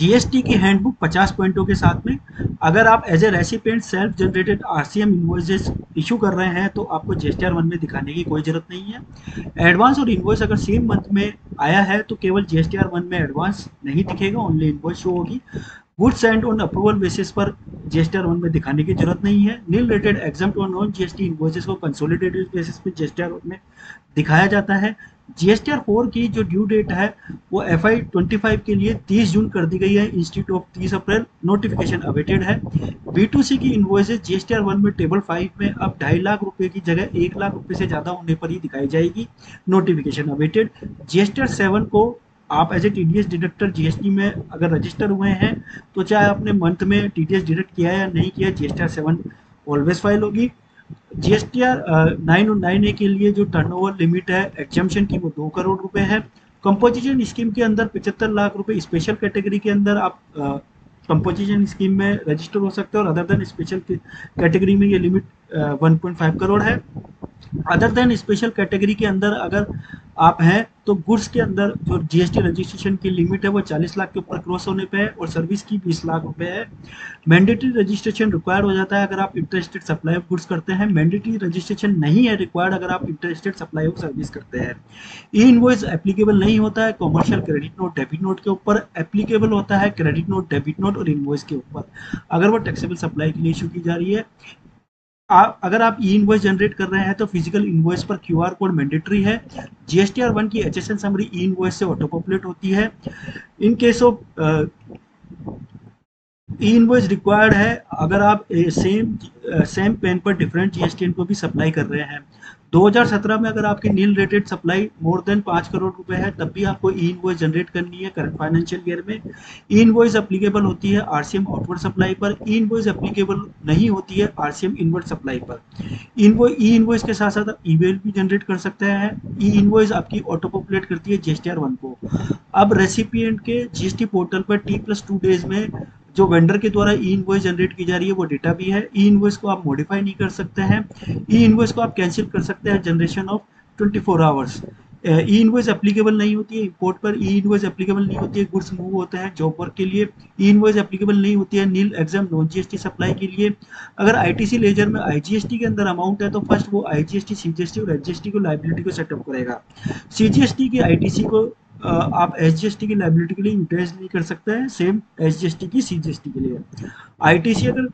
GST की handbook 50 पॉइंटों के साथ में। अगर आप as a recipient self generated RCM invoices issue कर रहे हैं तो आपको जीएसटीआर 1 में दिखाने की कोई जरूरत नहीं है। एडवांस और इन्वॉइस अगर सेम मंथ में आया है तो केवल जीएसटीआर 1 में एडवांस नहीं दिखेगा, ओनली इन्वॉइस शो होगी। Goods and on approval basis पर जीएसटीआर 1 में दिखाने की जरूरत नहीं है। नील रेटेड एग्जाम्प्ट और नॉन जीएसटी इन्वॉइसेस को कंसोलिडेटेड बेसिस पे जीएसटीआर 1 में दिखाया जाता है। जीएसटीआर 4 की जो ड्यू डेट है वो FY 25 के लिए 30 जून कर दी गई है institute of 30 April. Notification awaited है। B2C की इन्वॉइसेस जीएसटीआर 1 में टेबल 5 में अब 2.5 लाख रुपए की जगह 1 लाख रुपए से ज्यादा होने पर ही दिखाई जाएगी। Notification awaited. जीएसटीआर 7 को आप as a TDS deductor GST में अगर रजिस्टर हुए हैं तो चाहे आपने मंथ में टीडीएस डिडक्ट किया या नहीं किया, जीएसटीआर 7 ऑलवेज फाइल होगी। जीएसटीआर 9 और 9A के लिए जो टर्नओवर लिमिट है एग्जम्पशन की वो 2 करोड़ रुपए है। कंपोजिशन स्कीम के अंदर 75 लाख रुपए, स्पेशल कैटेगरी के अंदर आप कंपोजिशन स्कीम में रजिस्टर हो सकते हैं और अदर देन स्पेशल कैटेगरी में ये लिमिट 1.5 करोड़ है। अदर देन स्पेशल कैटेगरी के अंदर अगर आप हैं तो गुड्स के अंदर जो जीएसटी रजिस्ट्रेशन की लिमिट है वो 40 लाख के ऊपर क्रॉस होने पे है और सर्विस की 20 लाख रुपए है। मैंडेटरी रजिस्ट्रेशन रिक्वायर्ड हो जाता है अगर आप इंटरस्टेट सप्लाई ऑफ गुड्स करते हैं। मैंडेटरी रजिस्ट्रेशन नहीं है रिक्वायर्ड अगर आप इंटरस्टेट सप्लाई ऑफ सर्विस करते हैं। ई इनवॉइस एप्लीकेबल नहीं होता है commercial credit note debit note के ऊपर, एप्लीकेबल होता है क्रेडिट नोट डेबिट नोट और इनवॉइस के ऊपर अगर वो टैक्सेबल सप्लाई के लिए इशू की जा रही है। अगर आप ई इनवॉइस जनरेट कर रहे हैं तो फिजिकल इनवॉइस पर क्यूआर कोड मैंडेटरी है। जीएसटीआर 1 की एचएसएन समरी ई इनवॉइस से ऑटो पॉपुलेट होती है। In case of E invoice required है अगर आप सेम पेन पर डिफरेंट जीएसटी को भी सप्लाई कर रहे हैं। 2017 में अगर आपकी nil rated supply more than 5 crore रुपए है तब भी आपको ई इनवॉइस जनरेट करनी है करंट फाइनेंशियल ईयर में। ई इनवॉइस एप्लीकेबल होती है आरसीएम आउटवर्ड सप्लाई पर, ई इनवॉइस एप्लीकेबल नहीं होती है आरसीएम इनवर्ड सप्लाई पर। ई इनवॉइस के साथ साथ आप ईमेल भी जनरेट कर सकते हैं। ई इनवॉइस आपकी ऑटो पॉपुलेट करती है जीएसटीआर 1 को। अब रेसिपिएंट के जीएसटी पोर्टल पर T+2 डेज में जो वेंडर के द्वारा ई इनवॉइस जनरेट की जा रही है वो डेटा भी है। ई इनवॉइस को आप मॉडिफाई नहीं कर सकते हैं। ई इनवॉइस को आप कैंसिल कर सकते हैं generation of 24 hours. E invoice applicable नहीं होती है इंपोर्ट पर, ई इनवॉइस एप्लीकेबल नहीं होती है गुड्स मूव होते हैं जॉब वर्क के लिए, ई इनवॉइस एप्लीकेबल नहीं होती है नील एग्जाम नॉन जीएसटी सप्लाई के लिए। अगर आईटीसी लेजर में आईजीएसटी के अंदर अमाउंट है तो फर्स्ट वो आईजीएसटी सीजीएसटी और एचजीएसटी को लाइबिलिटी को सेटअप करेगा। सीजीएसटी की आईटीसी को आप एसजीएसटी की लाइबिलिटी के लिए यूटिलाइज नहीं कर सकते हैं, सेम एसजीएसटी की सीजीएसटी के लिए। आईटीसी अगर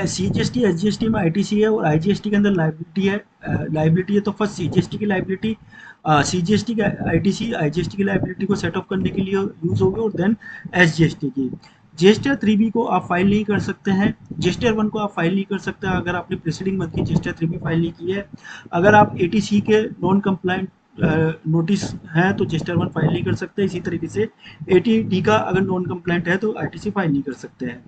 सीजीएसटी एसजीएसटी में आईटीसी है और आईजीएसटी के अंदर लाइबिलिटी है तो फर्स्ट सीजीएसटी की लाइबिलिटी सीजीएसटी की आईटीसी आईजीएसटी की लाइबिलिटी को सेटअप करने के लिए यूज होगी और देन एसजीएसटी की। जीएसटीआर 3B को आप फाइल नहीं कर सकते हैं। जीएसटीआर 1 को आप फाइल नहीं कर सकते अगर आपने प्रीसीडिंग मंथ की जीएसटीआर 3B फाइल नहीं की है। अगर आप एटीसी के नॉन कंप्लाइंट नोटिस है तो जीएसटीआर 1 फाइल नहीं कर सकते। इसी तरीके से एटीडी का अगर नॉन कंप्लाइंट है तो आईटीसी फाइल नहीं कर सकते हैं।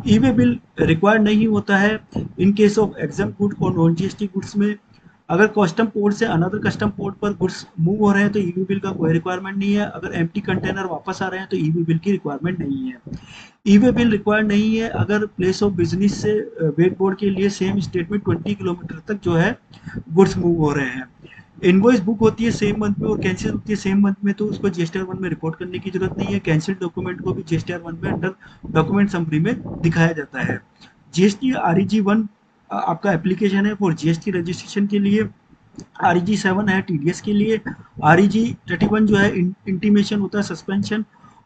ई वे बिल रिक्वायर्ड नहीं होता है in case of exam good और नॉन जीएसटी गुड्स में। अगर कस्टम पोर्ट से अनदर कस्टम पोर्ट पर गुड्स मूव हो रहे हैं तो ई वे बिल का कोई रिक्वायरमेंट नहीं है। अगर एम्प्टी कंटेनर वापस आ रहे हैं तो ई वे बिल की रिक्वायरमेंट नहीं है। ई वे बिल रिक्वायर्ड नहीं है अगर प्लेस ऑफ बिजनेस से वेट बोर्ड के लिए सेम स्टेट में 20 किलोमीटर तक जो है गुड्स मूव हो रहे हैं। इनवॉइस बुक होती है सेम मंथ में और कैंसिल होती है सेम मंथ में तो उसको जीएसटीआर 1 में रिपोर्ट करने की जरूरत नहीं है। कैंसिल डॉक्यूमेंट को भी जीएसटीआर 1 में अंडर डॉक्यूमेंट समरी में दिखाया जाता है। जीएसटी आरईजी 1 आपका एप्लीकेशन है फॉर जीएसटी रजिस्ट्रेशन के लिए। आरईजी 7 है टीडीएस के लिए। आरईजी 31 जो है इंटीमेशन होता है सस्पेंशन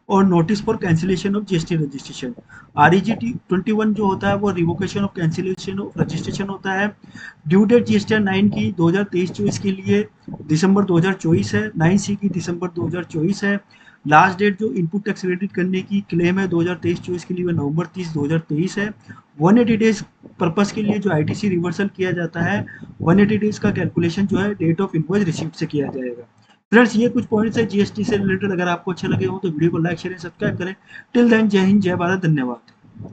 और notice for cancellation of GST registration. REG 21 जो होता है वो revocation of cancellation of registration होता है। ड्यू डेट जीएसटीआर 9 की 2023-24 के लिए दिसंबर 2024 है। 9C की दिसंबर 2024 है। लास्ट डेट जो इनपुट टैक्स क्रेडिट करने की क्लेम है 2023-24 के लिए वो नवंबर 30 2023 है। 180 डेज पर्पस के लिए जो आईटीसी रिवर्सल किया जाता है 180 डेज का कैलकुलेशन जो है डेट ऑफ इनवॉइस रिसीव्ड से किया जाएगा। फ्रेंड्स ये कुछ पॉइंट्स है जीएसटी से रिलेटेड। अगर आपको अच्छे लगे हो तो वीडियो को लाइक शेयर सब्सक्राइब करें। टिल देन जय हिंद जय भारत, धन्यवाद।